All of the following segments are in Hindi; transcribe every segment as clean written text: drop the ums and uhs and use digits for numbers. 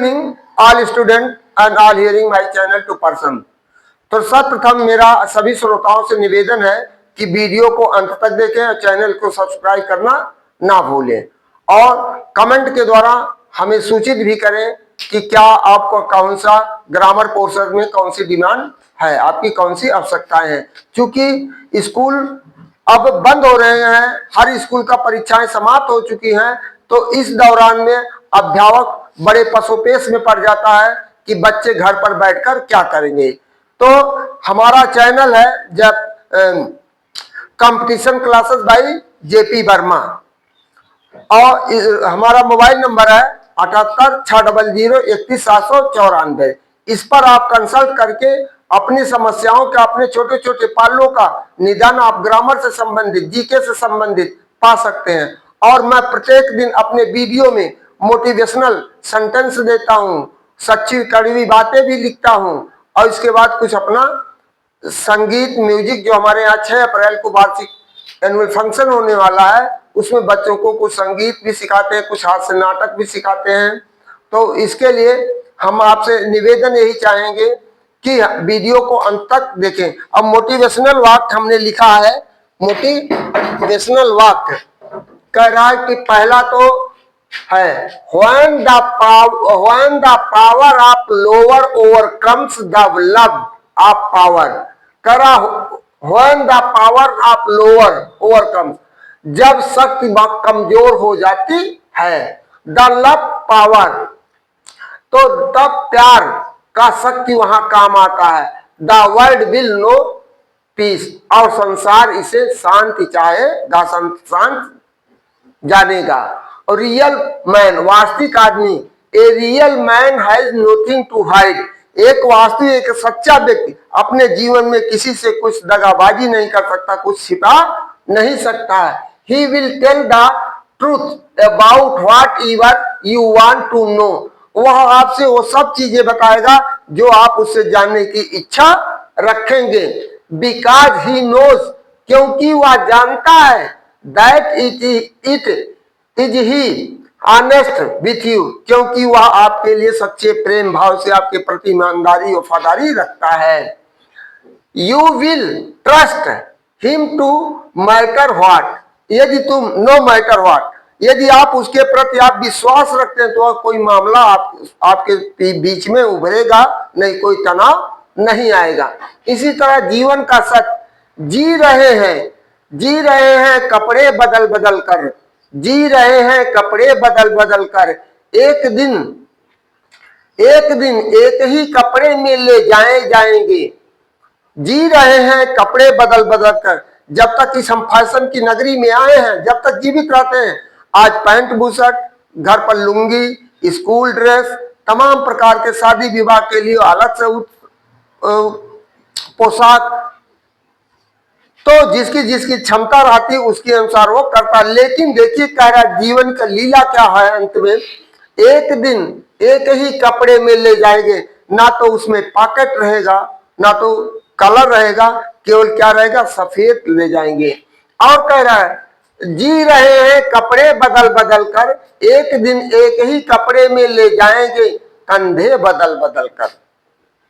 Evening all student and all hearing my channel to person. तो सर्वप्रथम मेरा सभी श्रोताओं से निवेदन है कि वीडियो को अंत तक देखें और चैनल को सब्सक्राइब करना ना भूलें और कमेंट के द्वारा हमें सूचित भी करें कि क्या आपको कौन सा ग्रामर पोर्शन में कौन सी डिमांड है, आपकी कौन सी आवश्यकताएं हैं। क्योंकि स्कूल अब बंद हो रहे हैं, हर स्कूल का परीक्षाएं समाप्त हो चुकी हैं, तो इस दौरान में अध्यापक बड़े पसोपेश में पड़ जाता है कि बच्चे घर पर बैठकर क्या करेंगे। तो हमारा चैनल है जब competition classes by JP Verma और हमारा मोबाइल नंबर है 7860013794। इस पर आप कंसल्ट करके अपनी समस्याओं का, अपने छोटे छोटे पालों का निदान आप ग्रामर से संबंधित, जीके से संबंधित पा सकते हैं। और मैं प्रत्येक दिन अपने वीडियो में मोटिवेशनल सेंटेंस देता हूं, सच्ची कड़वी बातें भी लिखता हूं और इसके बाद कुछ अपना संगीत म्यूजिक, जो हमारे यहाँ 6 अप्रैल को वार्षिक एनुअल फंक्शन होने वाला है, उसमें बच्चों को कुछ संगीत भी सिखाते हैं, कुछ हास्य नाटक भी सिखाते हैं। तो इसके लिए हम आपसे निवेदन यही चाहेंगे कि वीडियो को अंत तक देखें। अब मोटिवेशनल वाक्य हमने लिखा है, मोटिवेशनल वाक्य कह रहा है कि पहला तो है when the power of lower overcomes the love of power। कह रहा when the power of lower overcomes, जब शक्ति कमजोर हो जाती है, the love power, तो तब प्यार का शक्ति वहां काम आता है। The world will know peace, और संसार इसे शांति चाहेगा, शांत जानेगा। और रियल मैन, वास्तविक आदमी, a real man has nothing to hide, एक वास्तविक, एक सच्चा व्यक्ति अपने जीवन में किसी से कुछ दगाबाजी नहीं कर सकता, कुछ छिपा नहीं सकता है। He will tell the truth about whatever you want to know, वह आपसे वो सब चीजें बताएगा जो आप उससे जानने की इच्छा रखेंगे। बिकॉज ही नोज, क्योंकि वह जानता है, that it is he honest with you, क्योंकि वह आपके लिए सच्चे प्रेम भाव से आपके प्रति ईमानदारी वफादारी रखता है। You will trust him to matter what, यदि तुम नो मैटर व्हाट, यदि आप उसके प्रति आप विश्वास रखते हैं तो कोई मामला आपके बीच में उभरेगा नहीं, कोई तनाव नहीं आएगा। इसी तरह जीवन का सच, जी रहे हैं कपड़े बदल बदल कर, जी रहे हैं कपड़े बदल बदल कर, एक दिन एक ही कपड़े में ले जाएंगे। जी रहे हैं कपड़े बदल बदल कर, जब तक इस हम फैशन की नगरी में आए हैं, जब तक जीवित रहते हैं, आज पैंट बुशर्ट, घर पर लुंगी, स्कूल ड्रेस, तमाम प्रकार के शादी विवाह के लिए अलग से पोशाक, तो जिसकी जिसकी क्षमता रहती है उसके अनुसार वो करता। लेकिन देखिए कह रहा जीवन का लीला क्या है, अंत में एक दिन एक ही कपड़े में ले जाएंगे, ना तो उसमें पॉकेट रहेगा, ना तो कलर रहेगा, केवल क्या रहेगा, सफेद ले जाएंगे। और कह रहा है जी रहे हैं कपड़े बदल बदल कर, एक दिन एक ही कपड़े में ले जाएंगे, कंधे बदल बदल कर,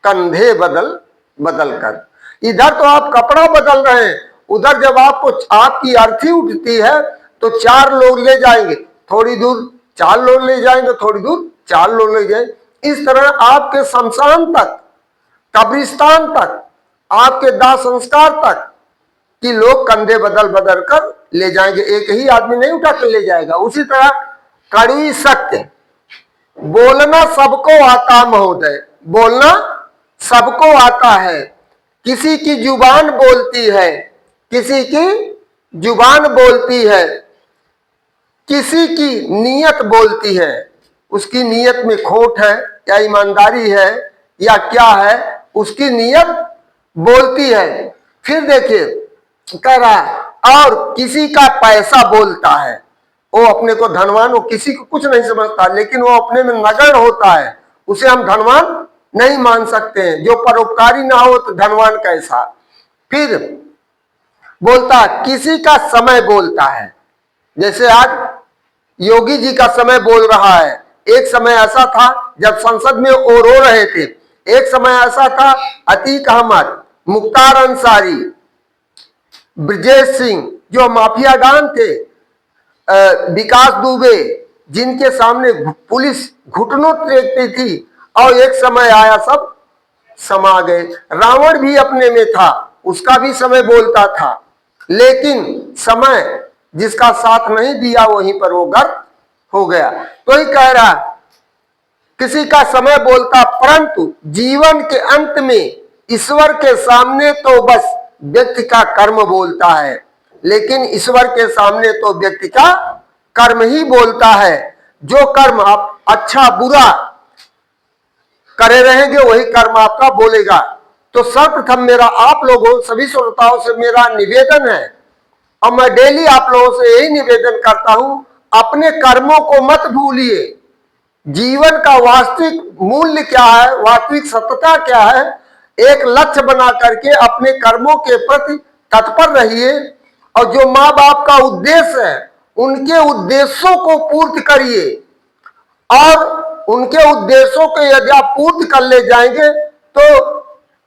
कंधे बदल बदल कर। इधर तो आप कपड़ा बदल रहे हैं, उधर जब आपकी अर्थी उठती है तो 4 लोग ले जाएंगे, थोड़ी दूर 4 लोग ले जाएंगे, थोड़ी दूर 4 लोग ले जाएंगे। इस तरह आपके शमशान तक, कब्रिस्तान तक, आपके दाह संस्कार तक कि लोग कंधे बदल बदल कर ले जाएंगे, एक ही आदमी नहीं उठा कर ले जाएगा। उसी तरह कड़वी सत्य, बोलना सबको आता महोदय, बोलना सबको आता है, किसी की जुबान बोलती है, किसी की जुबान बोलती है, किसी की नीयत बोलती है, उसकी नीयत में खोट है या ईमानदारी है या क्या है, उसकी नीयत बोलती है। फिर देखिए कह रहा है और किसी का पैसा बोलता है, वो अपने को धनवान, वो किसी को कुछ नहीं समझता, लेकिन वो अपने में नगण्य होता है, उसे हम धनवान नहीं मान सकते हैं। जो परोपकारी ना हो तो धनवान कैसा। फिर बोलता है किसी का समय बोलता है, जैसे आज योगी जी का समय बोल रहा है, एक समय ऐसा था जब संसद में वो रो रहे थे। एक समय ऐसा था अतीक अहमद, मुख्तार अंसारी, ब्रजेश सिंह जो माफिया डॉन थे, विकास दुबे, जिनके सामने पुलिस घुटनों टेकती थी, और एक समय आया सब समा गए। रावण भी अपने में था, उसका भी समय बोलता था, लेकिन समय जिसका साथ नहीं दिया वहीं पर वो गर्क हो गया। तो ही कह रहा किसी का समय बोलता, परंतु जीवन के अंत में ईश्वर के सामने तो बस व्यक्ति का कर्म बोलता है, लेकिन ईश्वर के सामने तो व्यक्ति का कर्म ही बोलता है। जो कर्म आप अच्छा बुरा करे रहेंगे वही कर्म आपका बोलेगा। तो सर्वप्रथम मेरा आप लोगों सभी श्रोताओं से मेरा निवेदन है, और मैं डेली आप लोगों से यही निवेदन करता हूं, अपने कर्मों को मत भूलिए। जीवन का वास्तविक मूल्य क्या है, वास्तविक सत्यता क्या है, एक लक्ष्य बना करके अपने कर्मों के प्रति तत्पर रहिए, और जो माँ बाप का उद्देश्य है उनके उद्देश्यों को पूर्ति करिए, और उनके उद्देश्यों को यदि आप पूर्ति कर ले जाएंगे तो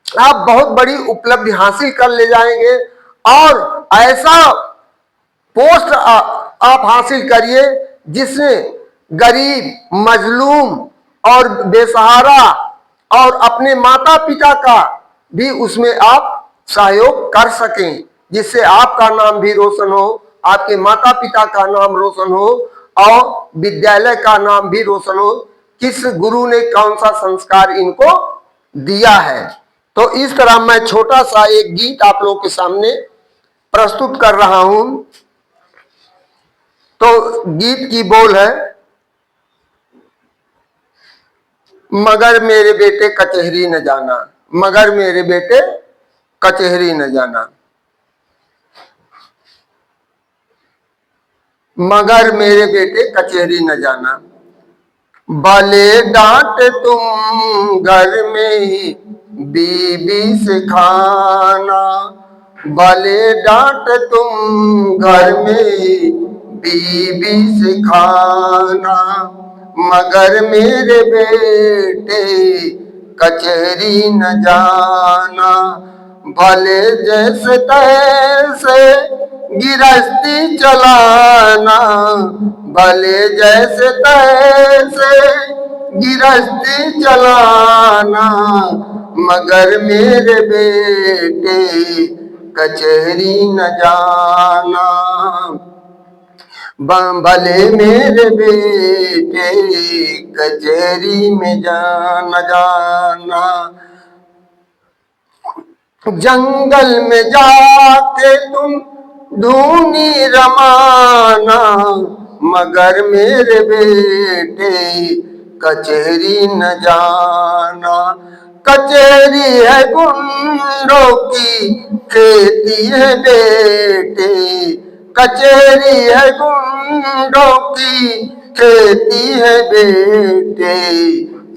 आप बहुत बड़ी उपलब्धि हासिल कर ले जाएंगे, और ऐसा पोस्ट आप हासिल करिए जिसमें गरीब, मजलूम और बेसहारा और अपने माता पिता का भी उसमें आप सहयोग कर सकें, जिससे आपका नाम भी रोशन हो, आपके माता पिता का नाम रोशन हो, और विद्यालय का नाम भी रोशन हो, किस गुरु ने कौन सा संस्कार इनको दिया है। तो इस तरह मैं छोटा सा एक गीत आप लोगों के सामने प्रस्तुत कर रहा हूं। तो गीत की बोल है, मगर मेरे बेटे कचहरी न जाना, मगर मेरे बेटे कचहरी न जाना, मगर मेरे बेटे कचहरी न जाना, भले डांट तुम घर में ही बीबी से खाना, भले डांट तुम घर में ही बीबी से खाना, मगर मेरे बेटे कचहरी न जाना, भले जैसे तैसे गिरस्ती चलाना, भले जैसे तैसे गिरस्ती चलाना, मगर मेरे बेटे कचहरी न जाना, भले मेरे बेटे कचहरी में जाना जाना, जंगल में जाके तुम धूनी रमाना, मगर मेरे बेटे कचहरी न जाना, कचहरी है गुंडों की खेती है बेटे, कचहरी है गुंडों की खेती है बेटे,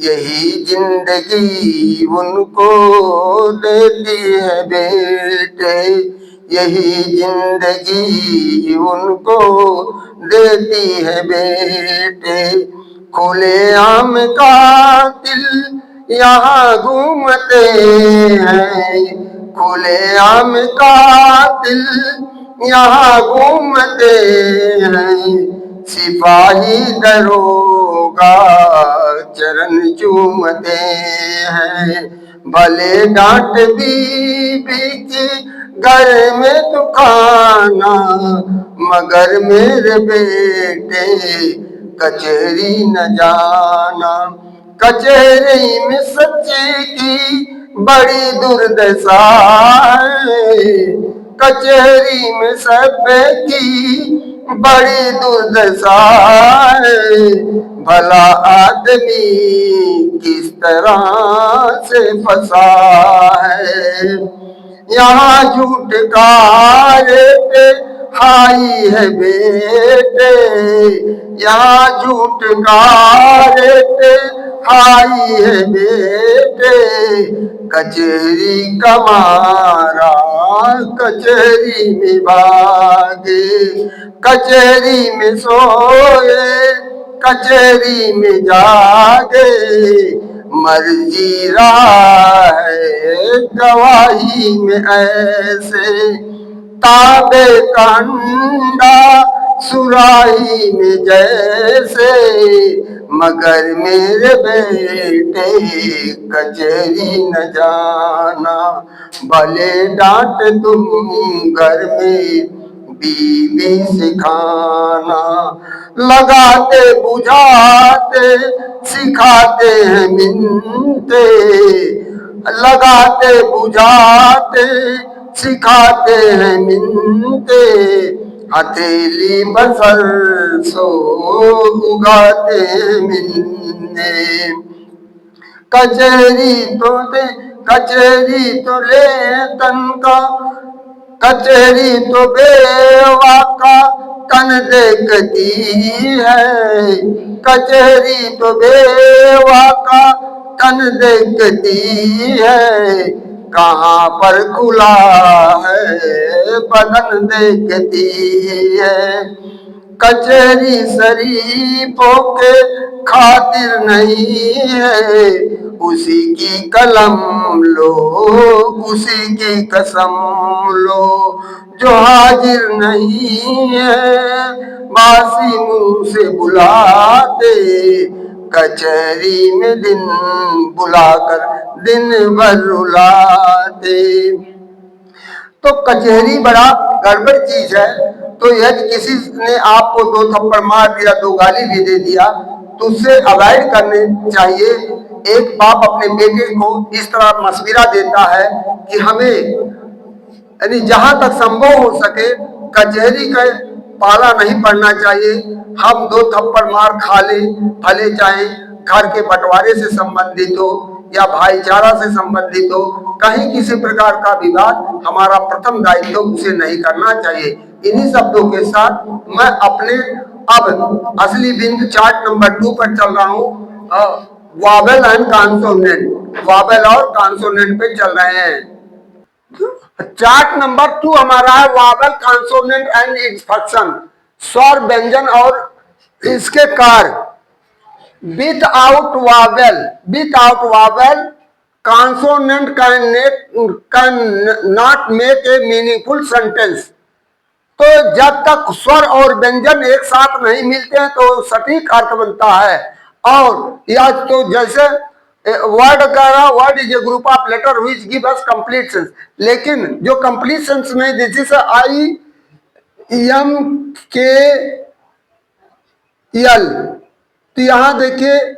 यही जिंदगी उनको देती है बेटे, यही जिंदगी उनको देती है बेटे, खुले आम कातिल यहाँ घूमते हैं, खुले आम कातिल यहाँ घूमते हैं, सिपाही दरोगा चरण चूमते हैं, भले डांट बीबी की घर में तो खाना, मगर मेरे बेटे कचहरी न जाना, कचहरी में सच्चे की बड़ी दुर्दशा है, कचहरी में सभ्य की बड़ी दुर्दशा है, भला आदमी किस तरह से फंसा है, यहाँ झूठ का रेट हाई है बेटे, यहाँ झूठ का रेट हाई है बेटे, कचहरी का मारा कचहरी में भागे, कचहरी में सोए कचहरी में जाके मर्जी रहा है गवाही में ऐसे, ताबे कंडा सुराही में जैसे, मगर मेरे बेटे कचहरी न जाना, भले डांट तुम घर में बीवी सिखाना, लगाते बुझाते सिखाते हैं मिन्नते, लगाते बुझाते सिखाते हैं मिन्नते, हथेली बसर सो उगाते हैं मिन्ने, कचहरी तो दे कचहरी तो ले तनका, कचहरी तो बेवा का तन देखती है, कचहरी तो बेवा का तन देखती है, कहाँ पर खुला है बदन देखती है, कचहरी शरीफों के खातिर नहीं है, उसी की कलम लो उसी की कसम लो, जो हाजिर नहीं है बासी मुंह से बुलाते, कचहरी में दिन बुलाकर दिन भर रुलाते। तो कचहरी बड़ा गड़बड़ चीज है। तो यदि किसी ने आपको 2 थप्पड़ मार दिया, 2 गाली भी दे दिया, तो उससे अवॉइड करने चाहिए। एक बाप अपने बेटे को इस तरह मशविरा देता है कि हमें यानी जहां तक संभव हो सके कचहरी का पाला नहीं पड़ना चाहिए। हम 2 थप्पड़ मार खा ले, भले चाहे घर के बंटवारे से संबंधित हो या भाईचारा से संबंधित हो, कहीं किसी प्रकार का विवाद हमारा प्रथम दायित्व उसे नहीं करना चाहिए। इन्हीं शब्दों के साथ मैं अपने अब असली बिंदु चार्ट नंबर 2 पर चल रहा हूँ। वावेल एंड कॉन्सोनेंट, वावेल और कॉन्सोनेंट पे चल रहे हैं। चार्ट नंबर 2 हमारा है Wavell, consonant and its function, स्वर व्यंजन और इसके कार्य। Without vowel, consonant cannot make a meaningful sentence। तो जब तक स्वर और व्यंजन एक साथ नहीं मिलते हैं तो सटीक अर्थ बनता है। और या तो जैसे वर्ड कह word is a group of letter which give us complete sense, लेकिन जो कंप्लीट सेंस में जैसे आई एम के एल, तो यहां देखिए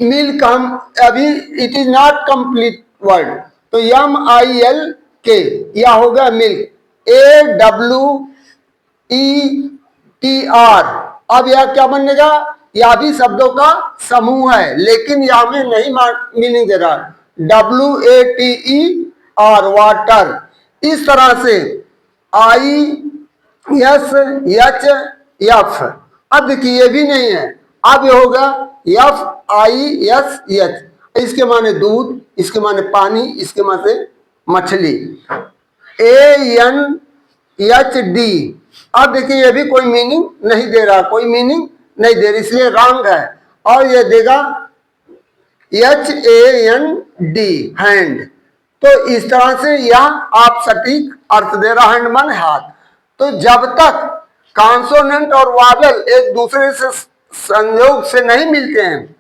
मिल्क, हम अभी it is not complete word, तो MILK यह होगा मिल्क। AWETR, अब यह क्या बनेगा? यह भी शब्दों का समूह है, लेकिन यह में नहीं मीनिंग दे रहा। WATER, water. इस तरह से ISHF, अब देखिए ये भी नहीं है, अब ये होगा FISH, इसके माने दूध, इसके माने पानी, इसके माने मछली। ANHD, अब देखिए ये भी कोई मीनिंग नहीं दे रहा, कोई मीनिंग नहीं दे रहा, इसलिए रॉन्ग है। और ये देगा HAND, हैंड। तो इस तरह से यह आप सटीक अर्थ दे रहा, हैंड माने हाथ। तो जब तक कॉन्सोनेंट और वावेल एक दूसरे से संयोग से नहीं मिलते हैं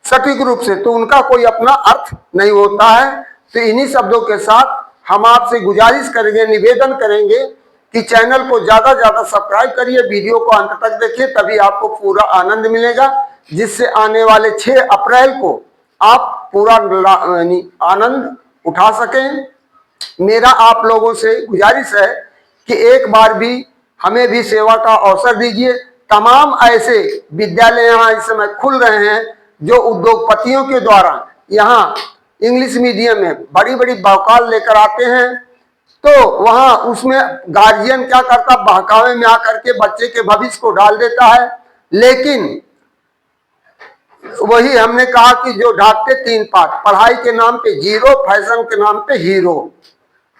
सटीक रूप से, तो उनका कोई अपना अर्थ नहीं होता है। तो इन्हीं शब्दों के साथ हम आपसे गुजारिश करेंगे, निवेदन करेंगे कि चैनल को ज्यादा ज्यादा सब्सक्राइब करिए, वीडियो को अंत तक देखिए, तभी आपको पूरा आनंद मिलेगा, जिससे आने वाले 6 अप्रैल को आप पूरा आनंद उठा सकें। मेरा आप लोगों से गुजारिश है कि एक बार भी हमें भी सेवा का अवसर दीजिए। तमाम ऐसे विद्यालय यहाँ इस समय खुल रहे हैं जो उद्योगपतियों के द्वारा यहाँ इंग्लिश मीडियम में बड़ी बड़ी बहकाल लेकर आते हैं। तो वहाँ उसमें गार्जियन क्या करता, बहकावे में आकर के बच्चे के भविष्य को डाल देता है। लेकिन वही हमने कहा कि जो ढाकते 3 पात, पढ़ाई के नाम पे जीरो, फैशन के नाम पे हीरो।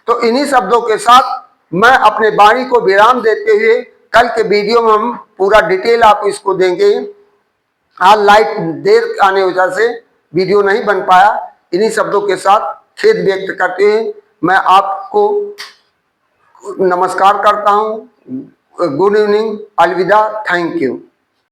तो इन्हीं शब्दों के साथ मैं अपने वाणी को विराम देते हुए कल के वीडियो में हम पूरा डिटेल आप इसको देंगे। आज लाइट देर आने की वजह से वीडियो नहीं बन पाया। इन्हीं शब्दों के साथ खेद व्यक्त करते हुए मैं आपको नमस्कार करता हूँ। गुड इवनिंग, अलविदा, थैंक यू।